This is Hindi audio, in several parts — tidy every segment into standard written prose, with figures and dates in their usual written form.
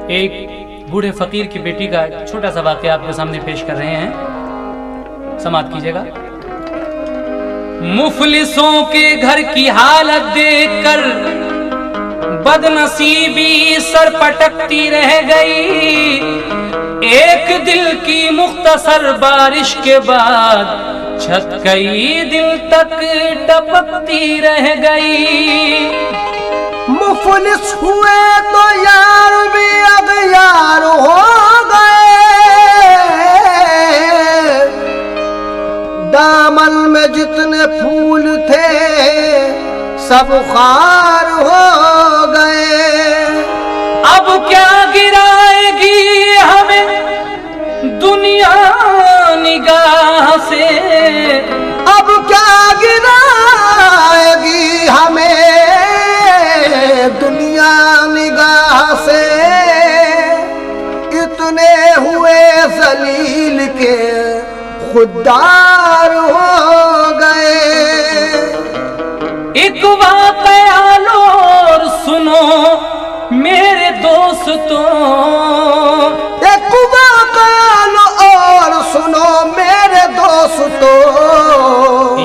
एक बूढ़े फकीर की बेटी का एक छोटा सा वाक़या आपके सामने पेश कर रहे हैं, समाप्त कीजिएगा। मुफलिसों के घर की हालत देखकर बदनसीबी सर पटकती रह गई। एक दिल की मुख्तसर बारिश के बाद छत कई दिल तक टपकती रह गई। मुफलिस हुए तो यार भी अगयार हो गए। दामन में जितने फूल थे सब खार हो गए। अब क्या गिराएगी हमें दुनिया निगाह से, अब क्या गिराएगी हमें दुनिया निगाह से। इतने हुए जलील के खुददार हो गए। एक वाक़या लो और सुनो मेरे दोस्तों, एक वाक़या लो और सुनो मेरे दोस्तों।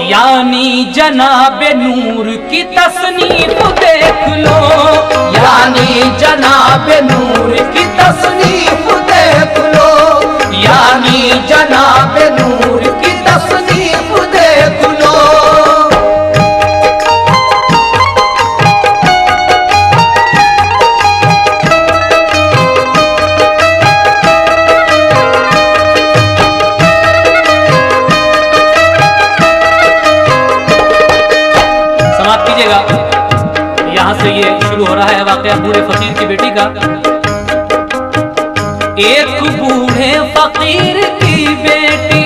यानी जनाबे नूर की तसनीफ देख लो, यानी जनाबे नूर की तसनीफ देख लो, यानी जनाबे नूर की तसनीफ देख लो। यहां से ये शुरू हो रहा है वाक़या बूढ़े फकीर की बेटी का। एक बूढ़े फकीर की बेटी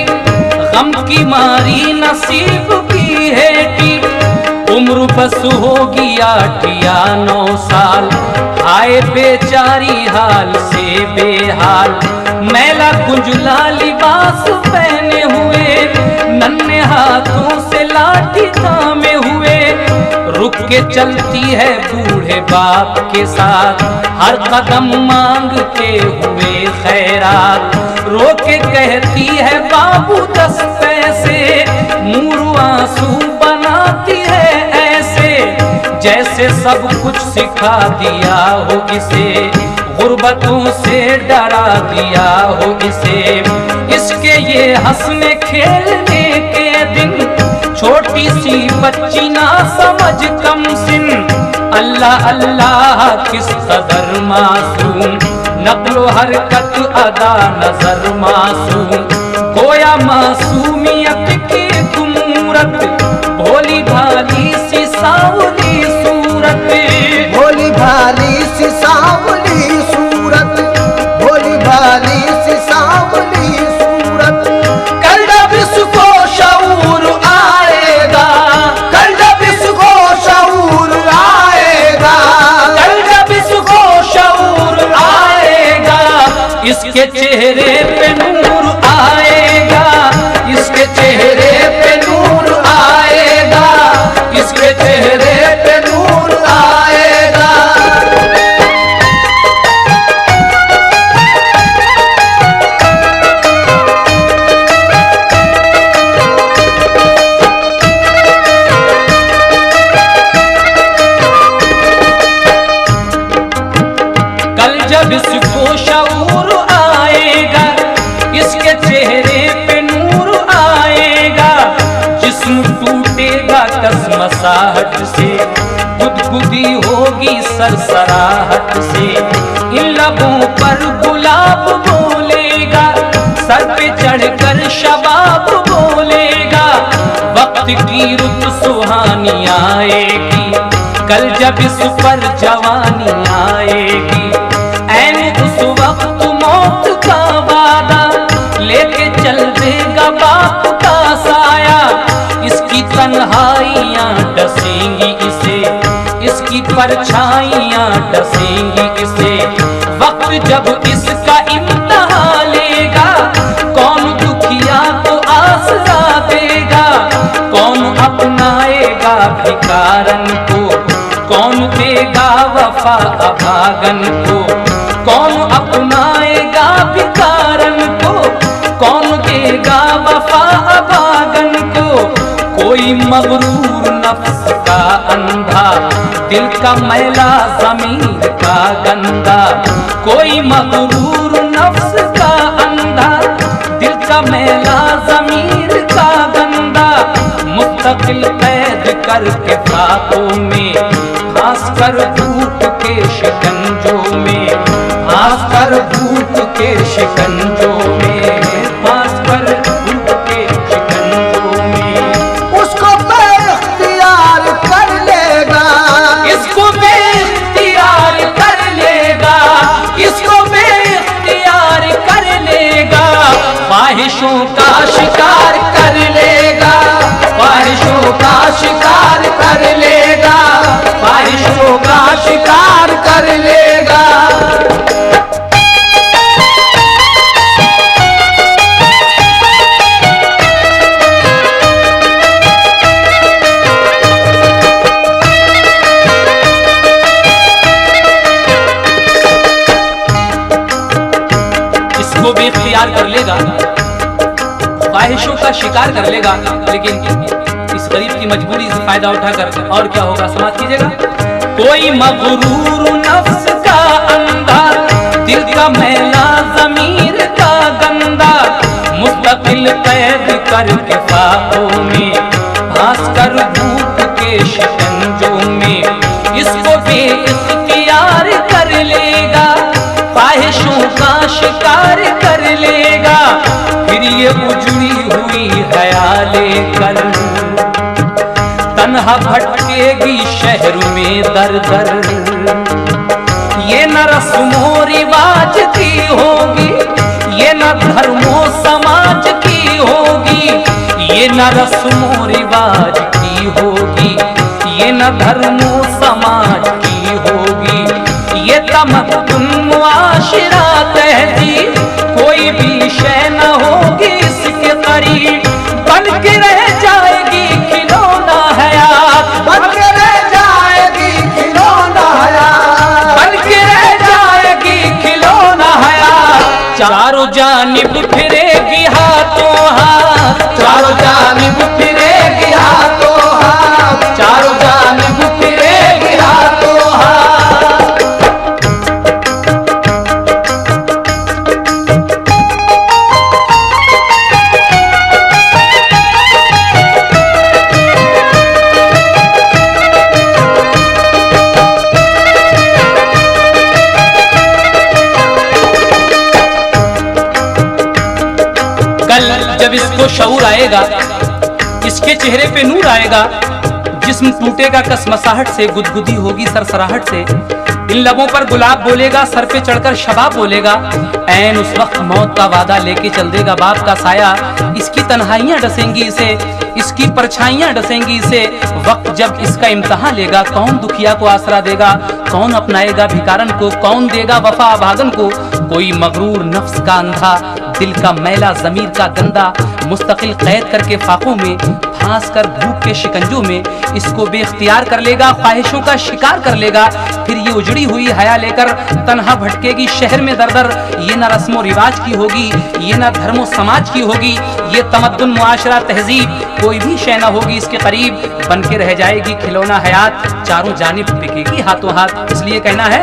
गम की मारी नसीब की हेटी। उम्र बस होगी 8 या 9 साल, आए बेचारी हाल से बेहाल। मैला कुंजला लिबास पहने हुए, नन्हे हाथों से लाठी थामे हुए। रुक के चलती है बूढ़े बाप के साथ, हर कदम मांगते हुए खैरात। रो के कहती है बाबू 10 पैसे, मुँह आंसू बनाती है ऐसे जैसे सब कुछ सिखा दिया हो इसे, गुर्बतों से डरा दिया हो इसे। इसके ये हंसने खेलने के दिन, छोटी सी बच्ची ना समझ कम सिन। अल्लाह अल्लाह किस कदर मासूम, नक्लो हरकत अदा नजर मासूम। गोया मासूमियत की तुमूरत, भोली भाली सी सावली सूरत। भोली भाली सी सावली सूरत, भोली भाली सी सावली सूरत। कल जब इसको शऊर आएगा, कल जब इसको शऊर आएगा, कल जब इसको शऊर आएगा, इसके चेहरे पे नूर आएगा, इसके चेहरे पे नूर आएगा, इसके चेहरे पे नूर आएगा। कल जब इसको शऊर आएगा, इसके चेहरे पे नूर आएगा। जिस्म टूटेगा कसमसाहट से, गुदगुदी होगी सरसराहट से। इन लबों पर गुलाब बोलेगा, सर पे चढ़कर शबाब बोलेगा। वक्त की रुत सुहानी आएगी, कल जब इस पर जवानी आएगी। ऐन उस वक्त मौत का वादा लेके चल देगा बाप का साया। इसकी तन्हाइयां डसेंगी इसे, इसकी परछाइयां डसेंगी इसे। वक्त जब इसका इम्तिहान लेगा, कौन दुखिया को आसरा देगा, कौन अपनाएगा भिखारन को, कौन देगा वफा अभागन को, कौन कोई मगरूर नफ्स का अंधा, दिल का मैला ज़मीर का गंदा। कोई मगरूर नफ्स का अंधा, दिल का मैला ज़मीर का गंदा। मुस्तकिल कैद करके फाकों में, फांस कर धूप के शिकंजों में, फांस कर धूप के शिकंजों में, फांस कर धूप के शिकंजों में। उसको बेइख्तियार कर लेगा, इसको बेइख्तियार कर लेगा, इसको बेइख्तियार कर लेगा। ख्वाहिशों का शिकार कर लेगा, ख्वाहिशों का शिकार कर लेगा, ख्वाहिशों का शिकार कर लेगा। इसको भी इख्तियार कर लेगा, ख्वाहिशों का शिकार कर लेगा, लेकिन इस गरीब की मजबूरी से फायदा उठाकर और क्या होगा, समाप्त कीजिएगा। कोई मगरूर नफ्स का अंधा, दिल का मैला ज़मीर का गंदा। मुस्तकिल कैद करके फाकों में, फांस कर धूप के शिकंजों में। इसको बेइख्तियार कर लेगा, ख्वाहिशों का शिकार कर लेगा। फिर ये उजड़ी हुई हया लेकर तन्हा भटकेगी शहर में दर दर। ये न रस्मो रिवाज की होगी, ये न धर्मो समाज की होगी, ये न रस्मो रिवाज की होगी, ये न धर्मो समाज की होगी। ये तमद्दुन मुआशिरा तहजीब, कोई भी शय न होगी इसके करीब। बन के रह जाएगी खिलौना हयात, बन के रह जाएगी खिलौना हयात, बन के रह जाएगी खिलौना हयात। चारों जानिब फिरेगी हाथों हाथ, चारों जानिब फिरेगी हाथों हाथ, चारों जानिब फिरेगी हाथों हाथ। कल जब इसको शऊर आएगा, इसके चेहरे पे नूर आएगा, जिस्म टूटेगा कसमसाहट से, गुदगुदी होगी सरसराहट से। इन लबों पर गुलाब बोलेगा, सर पे चढ़कर शबाब बोलेगा। ऐन उस वक्त मौत का वादा लेके चल देगा बाप का साया। इसकी तन्हाइयां डसेंगी इसे, इसकी परछाइयां डसेंगी इसे। वक्त जब इसका इम्तिहान लेगा, कौन दुखिया को आसरा देगा, कौन अपनाएगा भिकारन को, कौन देगा वफा अभागन को। कोई मगरूर नफ्स का अंधा, दिल का मैला ज़मीर का गंदा। मुस्तकिल कैद करके फाकों में, फांस कर धूप के शिकंजों में। इसको बेख्तियार कर लेगा, ख्वाहिशों का शिकार कर लेगा। फिर ये उजड़ी हुई हया लेकर तन्हा भटकेगी शहर में दर दर। ये न रस्मो रिवाज की होगी, ये न धर्मो समाज की होगी, ये तमद्दुन मुआशरा तहजीब, कोई भी शय न होगी इसके करीब। बन के रह जाएगी खिलौना हयात, चारों जानिब बिकेगी हाथों हाथ। इसलिए कहना है,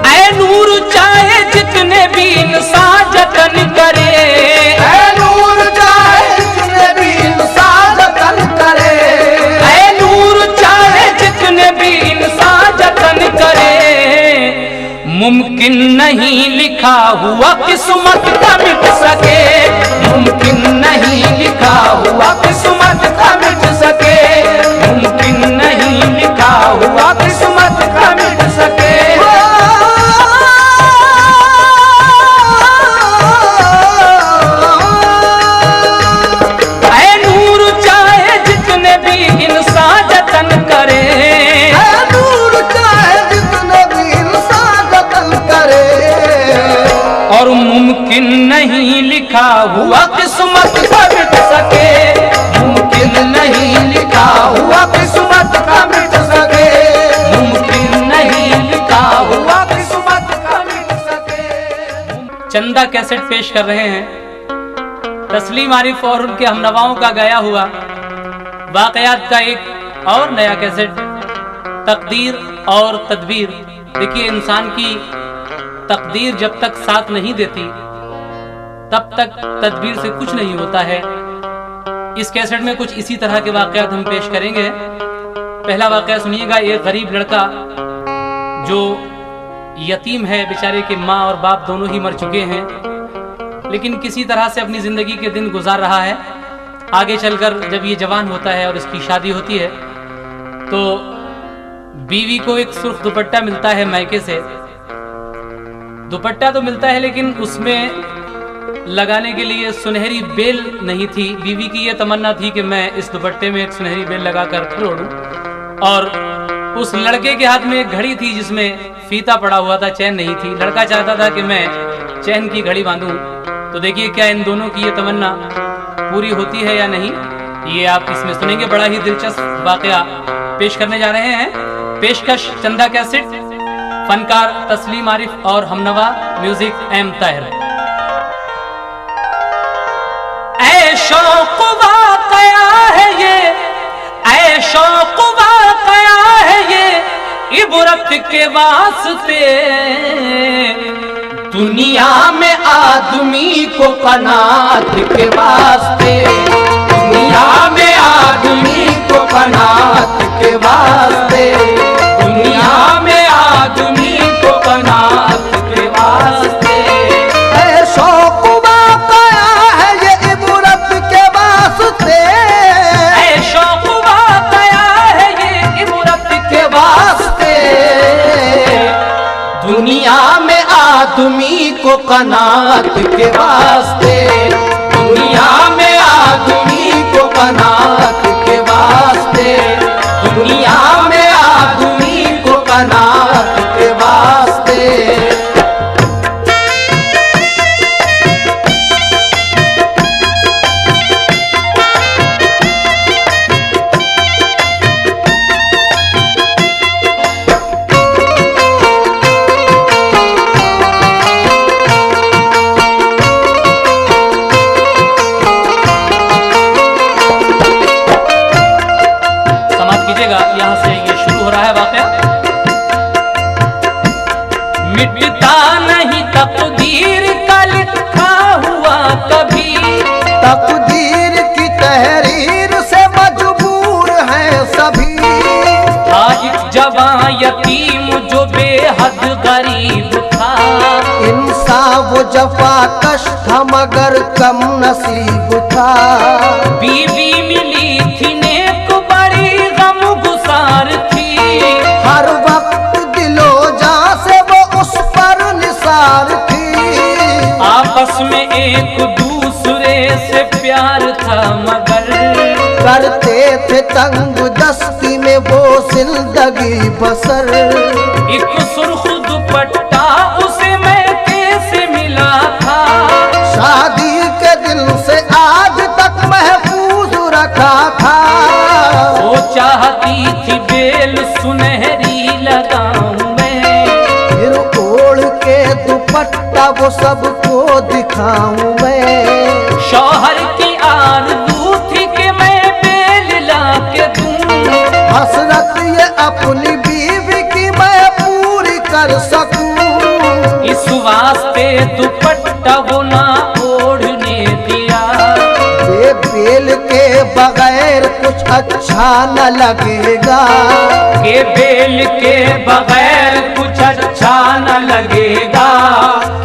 ऐ नूर चाहे जितने भी इंसान जतन करे, ऐ नूर चाहे जितने भी इंसान जतन करे, ऐ नूर चाहे जितने भी इंसान जतन करे। मुमकिन नहीं लिखा हुआ किस्मत का मिट सके, मुमकिन नहीं लिखा हुआ किस्मत का मिट सके, मुमकिन नहीं लिखा हुआ किस्मत का मिट सके। ऐ नूर चाहे जितने भी इंसान जतन करे, ऐ नूर चाहे जितने भी इंसान जतन करे। और मुमकिन नहीं लिखा हुआ किस्मत का मिट सके, मुमकिन नहीं लिखा हुआ किस्मत का मिट सके, मुमकिन नहीं लिखा हुआ किस्मत का मिट सके। चंदा कैसेट पेश कर रहे हैं तस्लीम आरिफ और उनके हमनवाओं का गाया हुआ वाकयात का एक और नया कैसेट, तकदीर और तदबीर। देखिए, इंसान की तकदीर जब तक साथ नहीं देती तब तक तदबीर से कुछ नहीं होता है। इस कैसेट में कुछ इसी तरह के वाकयात हम पेश करेंगे। पहला वाकया सुनिएगा। एक गरीब लड़का जो यतीम है, बेचारे के माँ और बाप दोनों ही मर चुके हैं, लेकिन किसी तरह से अपनी जिंदगी के दिन गुजार रहा है। आगे चलकर जब ये जवान होता है और इसकी शादी होती है तो बीवी को एक सुर्ख दुपट्टा मिलता है मायके से। दुपट्टा तो मिलता है लेकिन उसमें लगाने के लिए सुनहरी बेल नहीं थी। बीवी की यह तमन्ना थी कि मैं इस दुपट्टे में एक सुनहरी बेल लगाकर फिर ओढ़ूं। और उस लड़के के हाथ में एक घड़ी थी जिसमें फीता पड़ा हुआ था, चैन नहीं थी। लड़का चाहता था कि मैं चैन की घड़ी बांधूं। तो देखिए क्या इन दोनों की ये तमन्ना पूरी होती है या नहीं, ये आप इसमें सुनेंगे। बड़ा ही दिलचस्प वाकया पेश करने जा रहे हैं। पेशकश चंदा कैसेट, फनकार तस्लीम आरिफ और हमनवा, म्यूजिक एम ताहिर। ऐ शौक वाकया है ये, ऐ शौक वाकया है ये, इबरत के वास्ते। दुनिया में आदमी को कनात के वास्ते, दुनिया में आदमी को कनात के वास्ते, दुनिया में आदमी को कनात के वास्ते। ऐ शौक वाकया है ये इबरत के वास्ते, ऐ शौक वाकया है ये इबरत के वास्ते। दुनिया में आदमी को कनात के वास्ते, दुनिया में आदमी को कनात के वास्ते, दुनिया में आदमी को कनात के वास्ते। यहां से ये शुरू हो रहा है वाकया। मिटता नहीं तकदीर का लिखा हुआ कभी, तकदीर की तहरीर से मजबूर हैं सभी। था एक जवां यतीम जो बेहद गरीब था, इंसान वो जफा कश था मगर कम नसीब था। बीवी मिली थी नेक बड़ी गम गुसार थी, हर वक्त दिलो जान से वो उस पर निसार थी। आपस में एक दूसरे से प्यार था मगर करते थे तंग दस्ती में वो जिंदगी बसर। एक सुर्ख दुपट्टा उसे मैं कैसे मिला था, शादी के दिन से आज तक महफूज रखा था। वो चाहती थी बेल सुनहरी लगाऊं मैं, फिर ओढ़ के दुपट्टा वो सबको दिखाऊं मैं। शौहर की आरज़ू थी कि मैं बेल ला के दूं, हसरत ये अपनी बीवी की मैं पूरी कर सकूं। इस वास्ते दुपट्टा वो ना ओढ़ने दिया। ये बेल के बगैर कुछ अच्छा न लगेगा, के बेल के बगैर कुछ अच्छा न लगेगा,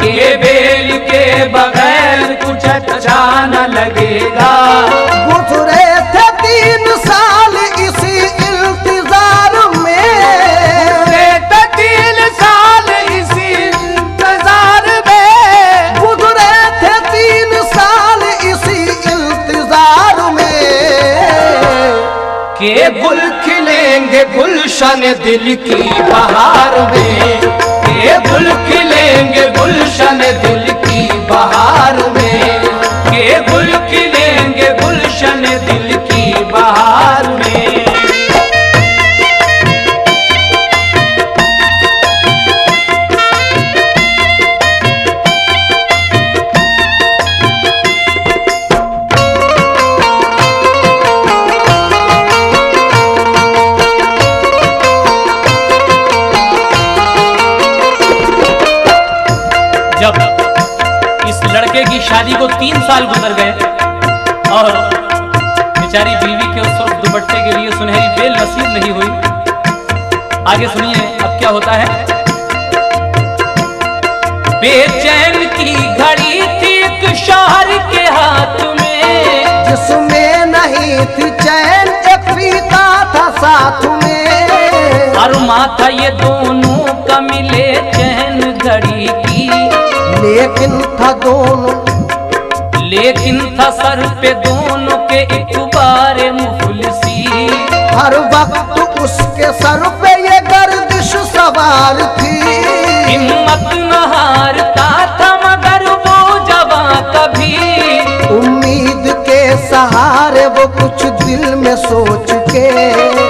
के बेल के बगैर कुछ अच्छा न लगेगा। गुजरे थे 3 साल इसी इंतजार में, गुजरे 3 साल इसी इंतजार में, गुजरे थे 3 साल इसी इंतजार में। के गुल खिलेंगे गुलशन दिल की बहार में, के गुल खिलेंगे गुलशन दिल की बहार में, के गुल खिलेंगे गुलशन दिल की बहार में। जब इस लड़के की शादी को 3 साल गुजर गए और बेचारी बीवी के उस सुर्ख दुपट्टे के लिए सुनहरी बेल नसीब नहीं हुई, आगे सुनिए अब क्या होता है। बेचैन की घड़ी थी एक शहर के हाथ में, जिसमें नहीं थी चैन, एक फीता था साथ में। अरमा था ये दोनों का मिले चैन घड़ी की, लेकिन था सर पे दोनों के एक बार मुफलिसी। हर वक्त उसके सर पे ये गर्दिश सवार थी। हिम्मत न हारता था मगर वो जवां कभी, उम्मीद के सहारे वो कुछ दिल में सोच के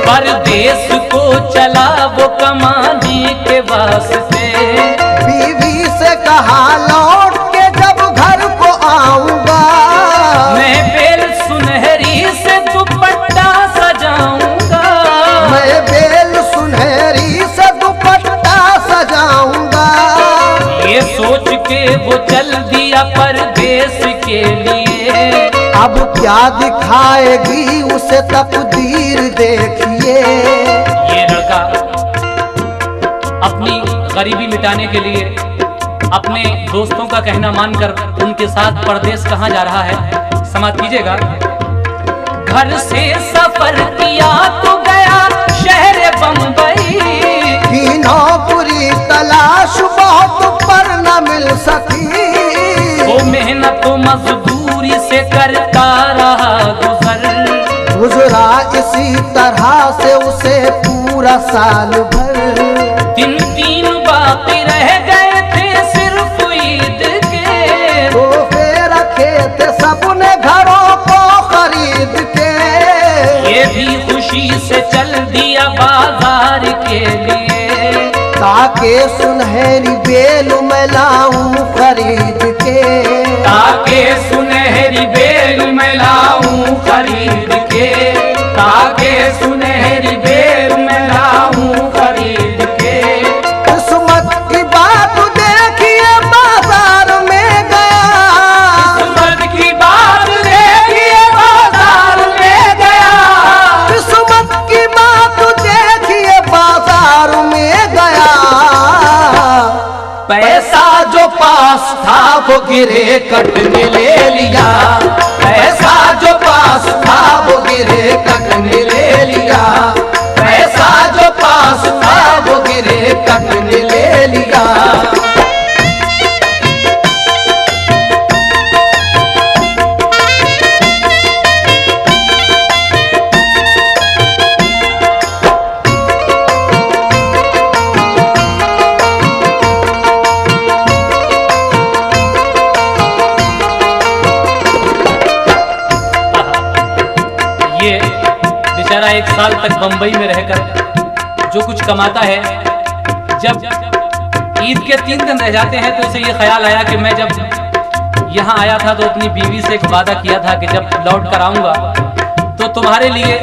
परदेश को चला वो कमाने के वास्ते। बीवी से कहा लौट के जब घर को आऊंगा, मैं बेल सुनहरी से दुपट्टा सजाऊंगा, मैं बेल सुनहरी से दुपट्टा सजाऊंगा। ये सोच के वो चल दिया परदेश के लिए। अब क्या दिखाएगी उसे तकदीर देखिए। ये लड़का अपनी गरीबी मिटाने के लिए अपने दोस्तों का कहना मानकर उनके साथ परदेश कहाँ जा रहा है, समाप्त कीजिएगा। घर से सफर किया तो गया शहर बम्बई, की नौकरी तलाश बहुत पर न मिल सकी। वो मेहनत मजदूरी से करता रहा गुजरा इसी तरह से उसे पूरा साल भर। 3 बाकी रह गए थे सिर्फ ईद के, तोहफे रखे थे सबने घरों को खरीद के। ये भी खुशी से चल दिया बाजार के लिए, ताकि सुनहरी बेल मैं लाऊं खरीद के, ताकि सुनहरी बेल मैं लाऊं खरीद के, ताकि सुनहरी बेल मैं लाऊं खरीद के। किस्मत की बात देखिए बाजार में गया, किस्मत की बात देखिए बाजार में गया, किस्मत की बात देखिए बाजार में गया। पैसा जो पास था वो गिरे कटने ले लिया, पैसा जो पास था वो गिरे कटने ले लिया, पैसा जो पास था वो गिरे कटने ले लिया। ये बेचारा 1 साल तक बंबई में रहकर जो कुछ कमाता है, जब ईद के 3 दिन रह जाते हैं तो उसे ये ख्याल आया कि मैं जब यहाँ आया था तो अपनी बीवी से एक वादा किया था कि जब लौट कर आऊँगा तो तुम्हारे लिए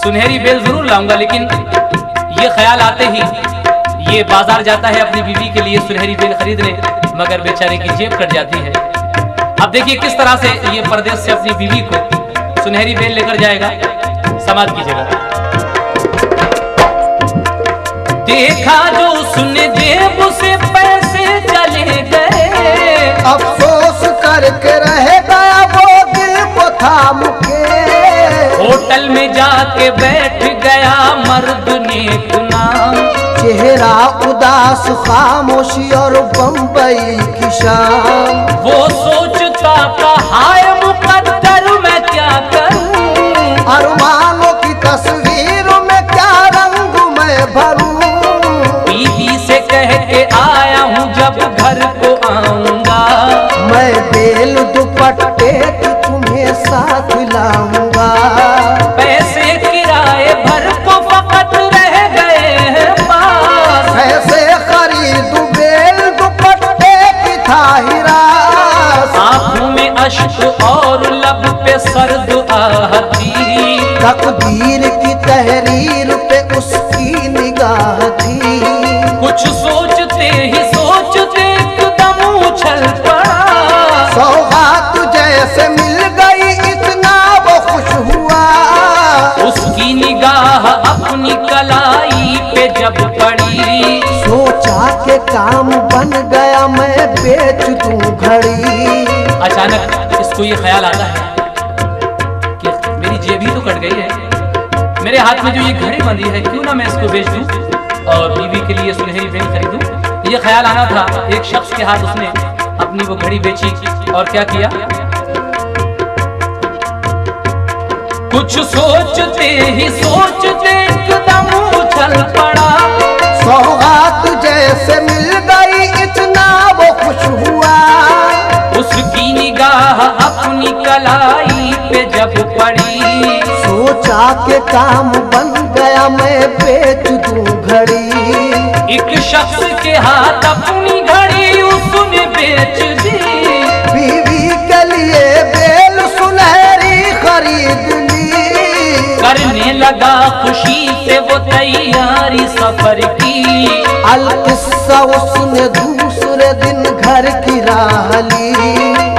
सुनहरी बेल जरूर लाऊंगा। लेकिन ये ख्याल आते ही ये बाजार जाता है अपनी बीवी के लिए सुनहरी बेल खरीदने, मगर बेचारे की जेब कट जाती है। अब देखिए किस तरह से ये परदेश से अपनी बीवी को सुनहरी बेल लेकर जाएगा, समाप्त कीजिएगा। देखा जो उसने जेब से पैसे चले गए, अफसोस करके रह गया वो दिल को थाम के। होटल में जाके बैठ गया मर्द नेक नाम, चेहरा उदास खामोशी और बम्बई की शाम। वो सोचता था हाय मुकद्दर मैं क्या करूं, अरमानों की तस्वीर में क्या रंग मैं भरूं। बीवी से कह के आया हूँ जब घर को आऊंगा, मैं बेल दुपट्टे की तुम्हें साथ लाऊंगा। पैसे किराए भर को फकत रह गए हैं पास, ऐसे खरीदूं बेल दुपट्टे की था हिरास। आंखों में अश्क और लब पे सर्द आहती, तकदीर की तहरीर पे उसकी निगाह थी। कुछ सोचते ही सोचते एकदम काम बन गया मैं बेच दूं घड़ी। अचानक इसको ये ख्याल आता है कि मेरी जेब ही तो कट गई है, मेरे हाथ में जो ये घड़ी बंधी है क्यों ना मैं इसको बेच दूं और बीवी के लिए सुनहरी बेल खरीदूं। ये ख्याल आना था, एक शख्स के हाथ उसने अपनी वो घड़ी बेची और क्या किया, कुछ सोचते ही सोचते एकदम उछल पड़ा। सौगात जैसे मिल गई इतना वो खुश हुआ। उसकी निगाह अपनी कलाई पे जब पड़ी, सोचा के काम बन गया मैं बेच दूं घड़ी। एक शख्स के हाथ अपनी घड़ी उसने बेच दी। बीवी के लिए बेल सुनहरी खरीद ली। करने लगा खुशी से वो तैयारी सफर की। अलकिस्सा उसने दूसरे दिन घर की राह ली।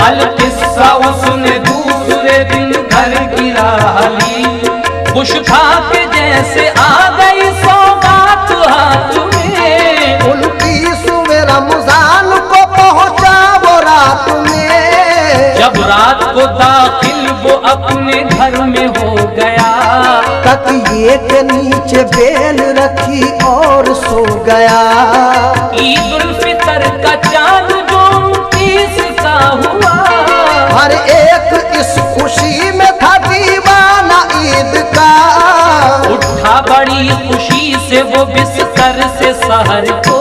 अलकिस्सा उसने दूसरे दिन घर की राह ली। खुश था कि जैसे आ गई सौगात हाथ में, उनकी सुबह रमजान को पहुंचा वो रात में। जब रात को दाखिल वो अपने घर में हो गया, तकिए के नीचे बेल रखी और सो गया। ईद उल फितर का चांद जो 29 का हुआ, हर एक इस खुशी में था दीवाना ईद का। उठा बड़ी खुशी से वो बिस्तर से सहर को।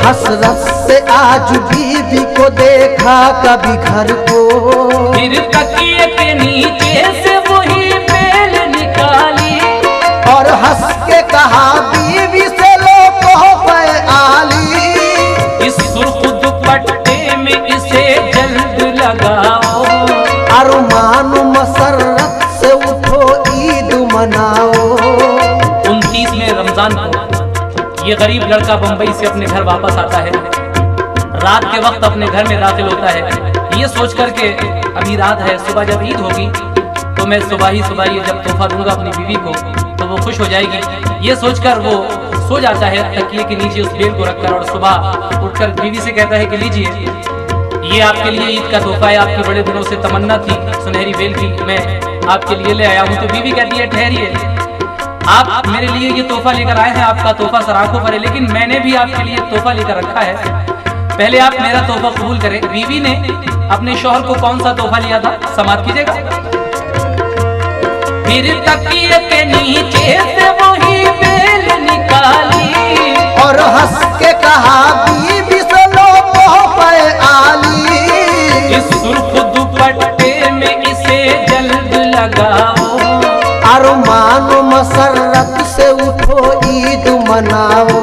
हसरत से आज बीवी को देखा कभी घर को। फिर तकिए के नीचे से वही बेल निकाली और हंस के कहा बीवी से लो तोहफे आली। इस सुर्ख दुपट्टे में इसे जल्द लगाओ। अरमान मसरत से उठो ईद मनाओ। 29वें रमजान को ये गरीब लड़का बंबई से अपने घर वापस आता है। रात के वक्त अपने घर में दाखिल होता है ये सोच कर के अभी रात है, सुबह जब ईद होगी तो मैं सुबह ही ये जब तोहफा दूंगा अपनी बीवी को तो वो खुश हो जाएगी। ये सोचकर वो सो जाता है तकिए के नीचे उस बेल को रखकर और सुबह उठकर बीवी से कहता है कि लीजिए ये आपके लिए ईद का तोहफा है, आपकी बड़े दिनों से तमन्ना थी सुनहरी बेल की, मैं आपके लिए ले आया हूँ। तो बीवी कहती है ठहरिए, आप मेरे लिए ये तोहफा लेकर आए हैं, आपका तोहफा सराखों पर है, लेकिन मैंने भी आपके लिए तोहफा लेकर रखा है, पहले आप मेरा तोहफा कबूल करें। बीवी ने अपने शौहर को कौन सा तोहफा लिया था समाप्त कीजिएगा। फिर तकिए के नीचे से वही बेल निकाली और हंस के कहा बीवी से लो तोहफे आली। इस सुर्ख दुपट्टे में इसे जल्द लगाओ। अरमान मसरत से उठो ईद मनाओ।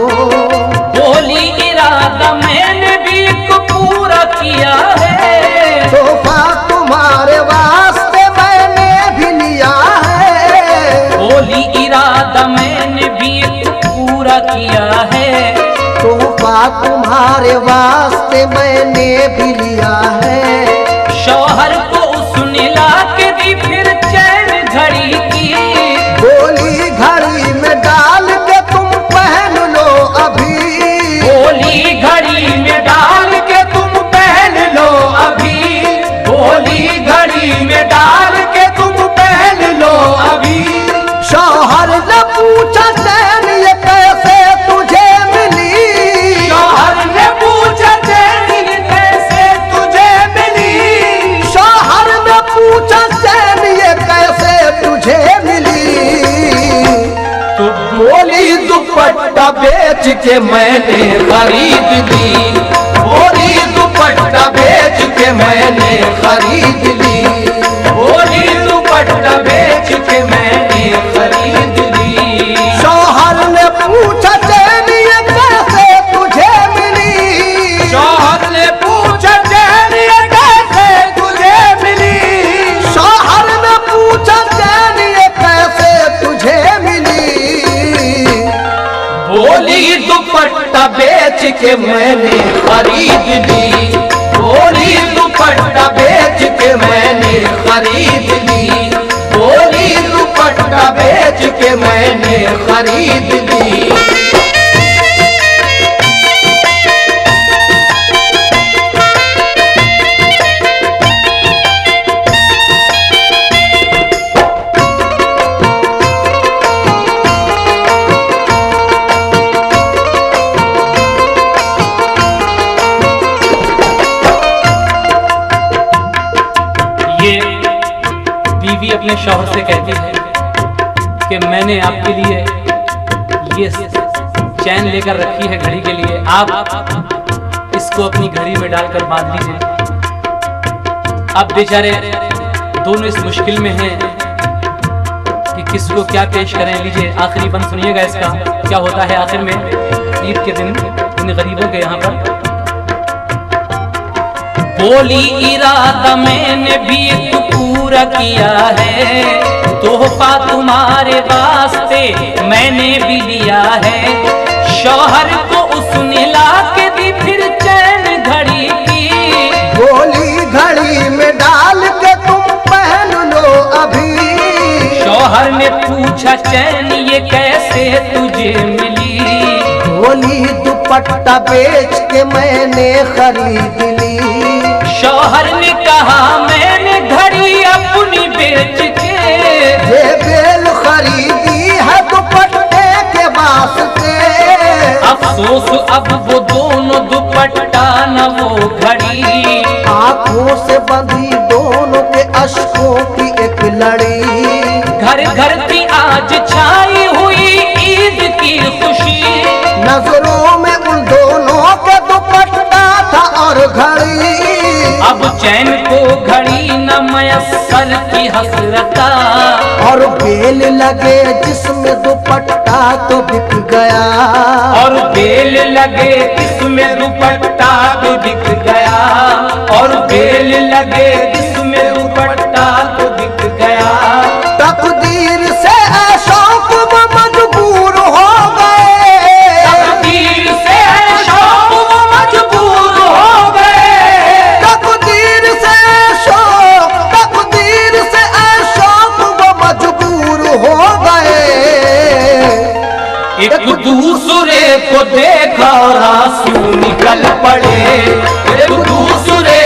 बोली इरादा मैंने भी पूरा किया है, तोहफा तुम्हारे वास्ते मैंने भी लिया है। बोली इरादा मैंने भी पूरा किया है। तोहफा तुम्हारे वास्ते मैंने भी लिया है। शौहर को उसने ला के दी फिर चैन घड़ी की। बोली घड़ी में डाल के तुम पहन लो अभी। बोली घड़ी में डाल के तुम पहन लो अभी। बोली घड़ी में डाल के तुम पहन लो अभी। शौहर ने पूछा चैन ये कैसे तुझे मिली। शौहर ने पूछा चैन ये कैसे तुझे मिली। शौहर ने पूछा चैन ये कैसे तुझे मिली। तो बोली दुपट्टा बेच के मैंने खरीद ली। बोली दुपट्टा बेच के मैंने खरीद ली। बोली दुपट्टा बेच के मैंने खरीद ली। शौहर ने पूछा चैन ये कैसे तुझे मिली। शौहर ने पूछा चैन ये कैसे तुझे मिली। शौहर ने पूछा चैन ये कैसे तुझे मिली। बोली दुपट्टा बेच के मैंने खरीद ली। बोली दुपट्टा बेच के मैंने खरीद ली। बोली दुपट्टा बेच के मैंने खरीद ली। बीवी अपने शौहर से कहती है कि मैंने आपके लिए ये चैन लेकर रखी है घड़ी के लिए, आप इसको अपनी घड़ी में डालकर बांध लीजिए। अब बेचारे दोनों इस मुश्किल में हैं कि किसको क्या पेश करें। लीजिए आखिरी बंद सुनिएगा इसका, क्या होता है आखिर में ईद के दिन इन गरीबों के यहाँ पर। बोली इरादा मैंने भी एक पूरा किया है, तोहफा तुम्हारे वास्ते मैंने भी लिया है। शौहर को उसने ला के दी फिर चैन घड़ी की, बोली घड़ी में डाल के तुम पहन लो अभी। शौहर ने पूछा चैन ये कैसे तुझे मिली, बोली दुपट्टा बेच के मैंने खरीद ली। शौहर ने कहा मैंने घड़ी अपनी बेच के ये बेल खरीदी है दुपट्टे के वास्ते। अफसोस अब वो दोनों दुपट्टा न वो घड़ी, आंखों से बंधी दोनों के अश्कों की एक लड़ी। घर घर थी आज छाई हुई ईद की खुशी, नजरों में उन दोनों के दुपट्टा था और घड़ी। अब चैन को घड़ी न मयस्सर की हसरता, और बेल लगे जिसमें दुपट्टा तो बिक गया। और बेल लगे जिसमें दुपट्टा तो बिक गया, और बेल लगे जिसमें दुपट्टा तो बिक गया। तकदीर से शौक वो मजबूर हो गए, तकदीर से शौक वो मजबूर हो गए, तकदीर से शौक वो मजबूर हो गए। एक दूसरे को देखा और आंसू निकल पड़े, एक दूसरे